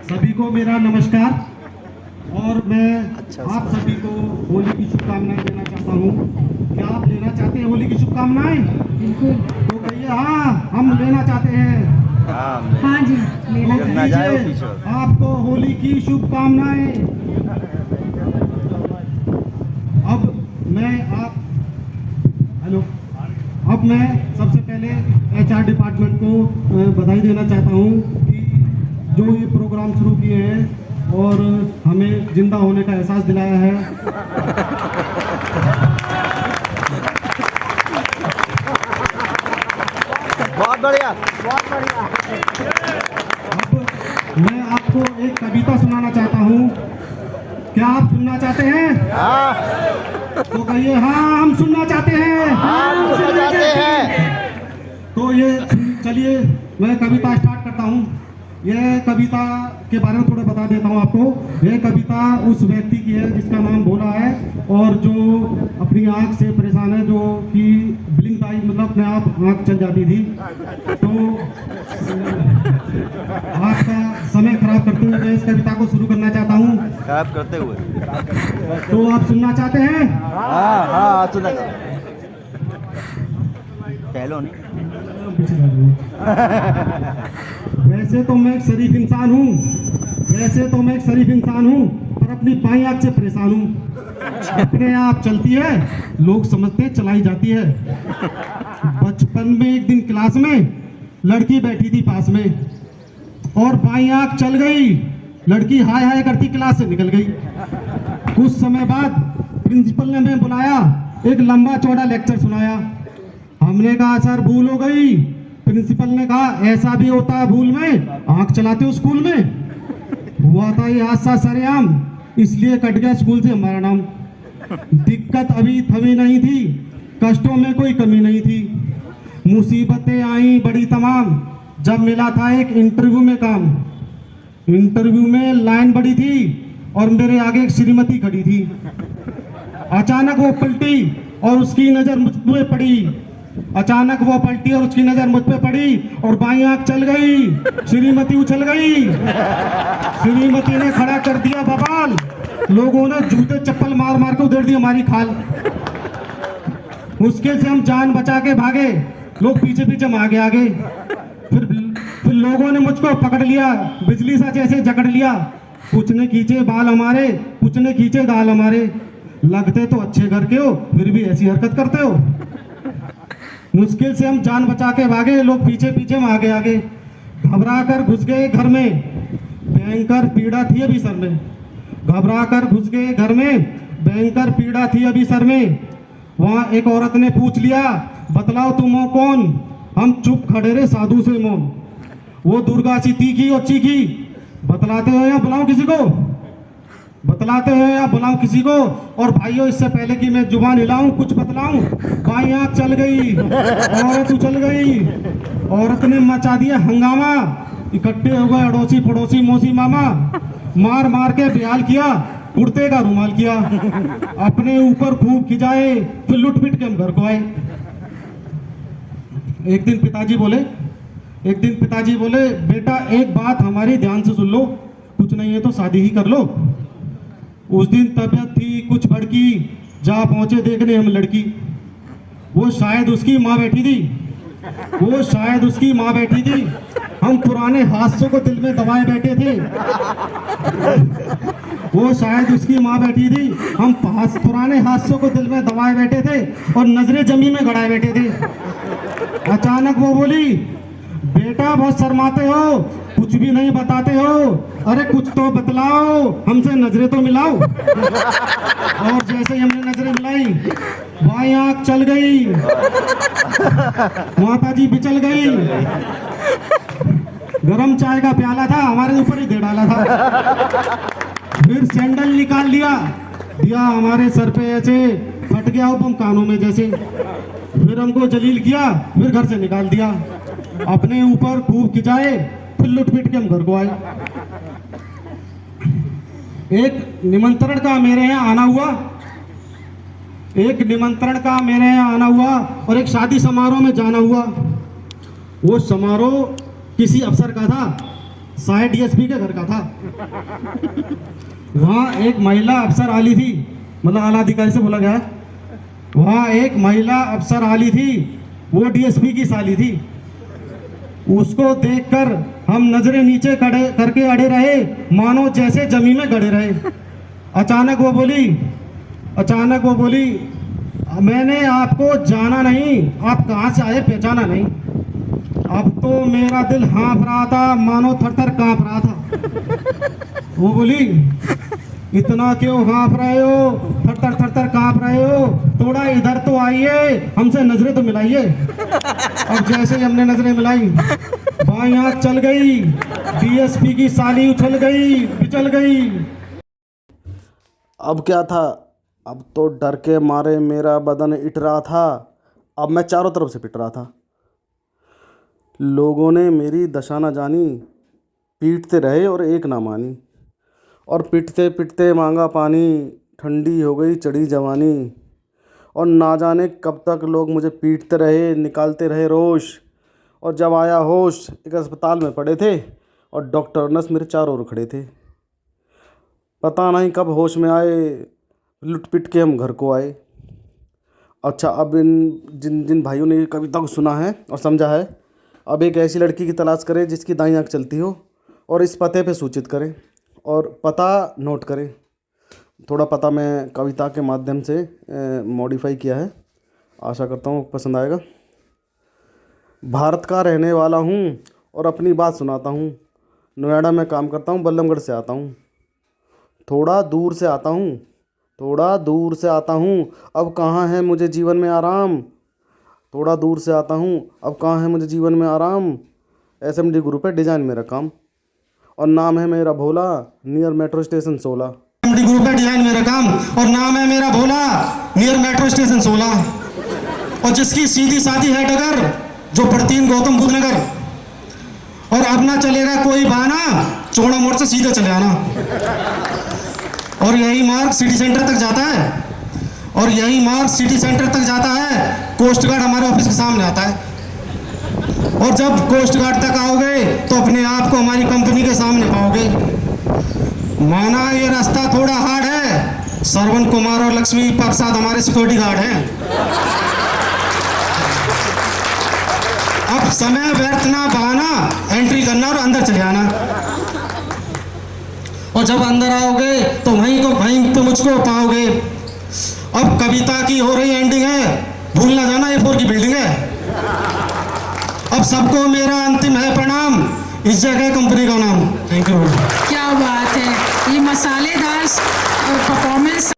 सभी को मेरा नमस्कार और मैं आप सभी को होली की शुभकामनाएं देना चाहता हूँ। क्या आप लेना चाहते हैं होली की शुभकामनाएं? तो कहिए हाँ, हम लेना चाहते हैं। हाँ जी, तो दीजिए आपको होली की शुभकामनाएं। अब मैं सबसे पहले HR डिपार्टमेंट को बधाई देना चाहता हूँ कि जो ये प्रोग्राम शुरू किए हैं और हमें जिंदा होने का एहसास दिलाया है। बहुत बढ़िया, बहुत बढ़िया। अब मैं आपको एक कविता सुनाना चाहता हूँ। क्या आप सुनना चाहते हैं? हाँ। तो कहिए हाँ, हम सुनना चाहते हैं। हम सुनना चाहते हैं। तो ये चलिए मैं कविता स्टार्ट करता हूँ। यह कविता के बारे में थोड़ा बता देता हूँ आपको। यह कविता उस व्यक्ति की है जिसका नाम भोला है और जो अपनी आँख से परेशान है, जो कि ब्लिंक आई मतलब अपने आप आँख चल जाती थी। तो आपका समय खराब करते हुए मैं इस कविता को शुरू करना चाहता हूँ। खराब करते हुए तो आप सुनना चाहते हैं? हाँ हाँ, सुनना पहलो नहीं। वैसे तो मैं एक शरीफ इंसान हूँ, पर अपनी बाईं आंख से परेशान हूँ। अपने आप चलती है, लोग समझते चलाई जाती है। बचपन में एक दिन क्लास में लड़की बैठी थी पास में और बाईं आंख चल गई। लड़की हाय हाय करती क्लास से निकल गई। कुछ समय बाद प्रिंसिपल ने हमें बुलाया, एक लंबा चौड़ा लेक्चर सुनाया। हमने कहा सर भूल हो गई। प्रिंसिपल ने कहा ऐसा भी होता है भूल में, आंख चलाते हो स्कूल में। हुआ था ये हादसा सरेआम, इसलिए कट गया स्कूल से हमारा नाम। दिक्कत अभी थमी नहीं थी, कष्टों में कोई कमी नहीं थी। मुसीबतें आई बड़ी तमाम, जब मिला था एक इंटरव्यू में काम। इंटरव्यू में लाइन बड़ी थी और मेरे आगे एक श्रीमती खड़ी थी। अचानक वो पलटी और उसकी नजर मुझ पे पड़ी। और बाईं आंख चल गई। श्रीमती उछल गई। श्रीमती ने खड़ा कर दिया बवाल। लोगों ने जूते चप्पल मार मार के उधेड़ दी हमारी खाल। मुश्किल से हम जान बचा के भागे, लोग पीछे पीछे हम आगे आगे। फिर लोगों ने मुझको पकड़ लिया, बिजली सा जैसे जकड़ लिया। कुछ ने खींचे बाल हमारे, कुछ ने खींचे गाल हमारे। लगते तो अच्छे घर के हो, फिर भी ऐसी हरकत करते हो। मुश्किल से हम जान बचा के भागे, लोग पीछे पीछे हम आगे आगे। घबरा कर घुस गए घर में, भयंकर पीड़ा थी अभी सर में। घबरा कर घुस गए घर में, भयंकर पीड़ा थी अभी सर में। वहां एक औरत ने पूछ लिया, बतलाओ तुम हो कौन? हम चुप खड़े रहे साधु से मौन। वो दुर्गा सी तीखी और चीखी, बतलाते हो या बुलाऊं किसी को? बतलाते हो या बुलाऊं किसी को? और भाइयों इससे पहले कि मैं जुबान हिलाऊं कुछ बतलाऊं, बाईं आंख चल गई, औरत उछल गई। औरत ने मचा दिया हंगामा, इकट्ठे हो गए अड़ोसी पड़ोसी मौसी मामा। मार मार के बेहाल किया, कुर्ते का रुमाल किया। अपने ऊपर खूब खिंचाए, फिर लुट पिट के हम घर को आए। एक दिन पिताजी बोले बेटा एक बात हमारी ध्यान से सुन लो, कुछ नहीं है तो शादी ही कर लो। उस दिन तबीयत थी कुछ भड़की, जा पहुंचे देखने हम लड़की। वो शायद उसकी माँ बैठी थी। हम पुराने हादसों को दिल में दबाए बैठे थे। वो शायद उसकी माँ बैठी थी, हम पुराने हादसों को दिल में दबाए बैठे थे और नजरें जमी में गड़ाए बैठे थे। अचानक वो बोली, बेटा बहुत शर्माते हो, कुछ भी नहीं बताते हो। अरे कुछ तो बतलाओ, हमसे नजरें तो मिलाओ। और जैसे ही हमने नजरें मिलाई, बाईं आंख चल गई, माताजी बिचल गई। गरम चाय का प्याला था, हमारे ऊपर ही दे डाला था। फिर सैंडल निकाल दिया हमारे सर पे ऐसे, फट गया हो बम कानों में जैसे। फिर हमको जलील किया, फिर घर से निकाल दिया। अपने ऊपर खूब खिंचाए, फिर लुट पिट के हम घर को आए। एक निमंत्रण का मेरे यहाँ आना हुआ और एक शादी समारोह में जाना हुआ। वो समारोह किसी अफसर का था, शायद डीएसपी के घर का था। वहाँ एक महिला अफसर आली थी, मतलब आला अधिकारी से बोला गया। वहाँ एक महिला अफसर आली थी, वो डीएसपी की साली थी। उसको देखकर हम नजरें नीचे करके अड़े रहे, मानो जैसे जमीन में गड़े रहे। अचानक वो बोली, मैंने आपको जाना नहीं, आप कहाँ से आए पहचाना नहीं। अब तो मेरा दिल हाँफ रहा था, मानो थर-थर काँप रहा था। वो बोली, इतना क्यों हाँफ रहे हो, थर-थर काँप रहे हो, थोड़ा इधर तो आइए, हमसे नजरें तो मिलाइए। अब जैसे ही हमने नजरें मिलाई, बाईं आंख चल गई, डीएसपी की साली उछल गई, पिचल गई। अब क्या था, अब तो डर के मारे मेरा बदन इट रहा था। अब मैं चारों तरफ से पिट रहा था। लोगों ने मेरी दशा न जानी, पीटते रहे और एक ना मानी। और पिटते पिटते मांगा पानी, ठंडी हो गई चढ़ी जवानी। और ना जाने कब तक लोग मुझे पीटते रहे, निकालते रहे रोश। और जब आया होश, एक अस्पताल में पड़े थे और डॉक्टर नर्स मेरे चारों ओर खड़े थे। पता नहीं कब होश में आए, लुट पिट के हम घर को आए। अच्छा, अब जिन जिन भाइयों ने ये कविता को सुना है और समझा है, अब एक ऐसी लड़की की तलाश करें जिसकी दाईं आंख चलती हो, और इस पते पे सूचित करें और पता नोट करें। थोड़ा पता मैं कविता के माध्यम से मॉडिफाई किया है, आशा करता हूँ पसंद आएगा। भारत का रहने वाला हूँ और अपनी बात सुनाता हूँ। नोएडा में काम करता हूँ, बल्लमगढ़ से आता हूँ। थोड़ा दूर से आता हूँ, अब कहाँ है मुझे जीवन में आराम। थोड़ा दूर से आता हूँ, अब कहाँ है मुझे जीवन में आराम। SMD ग्रुप है, डिज़ाइन मेरा काम, और नाम है मेरा Bhola, near metro station 16। SMD group है, डिजाइन मेरा काम, और नाम है मेरा भोला, नियर मेट्रो स्टेशन 16। और जिसकी सीधी सादी है डगर, जो पड़ती है गौतम बुद्ध नगर। और अब ना चलेगा कोई बहाना, चौड़ा मोड़ से सीधे चले आना। और यही मार्ग सिटी सेंटर तक जाता है, कोस्ट गार्ड हमारे ऑफिस के सामने आता है। और जब कोस्ट गार्ड तक आओगे तो अपने आप को हमारी कंपनी के सामने पाओगे। माना ये रास्ता थोड़ा हार्ड है, श्रवण कुमार और लक्ष्मी प्रसाद हमारे सिक्योरिटी गार्ड हैं। अब समय व्यर्थ ना बहाना, एंट्री करना और अंदर चले आना। और जब अंदर आओगे तो वहीं पे मुझको पाओगे। अब कविता की हो रही एंडिंग है, भूल ना जाना A4 की बिल्डिंग है। अब सबको मेरा अंतिम है प्रणाम, इस जगह कंपनी का नाम। Thank you. क्या बात है, ये मसालेदार परफॉर्मेंस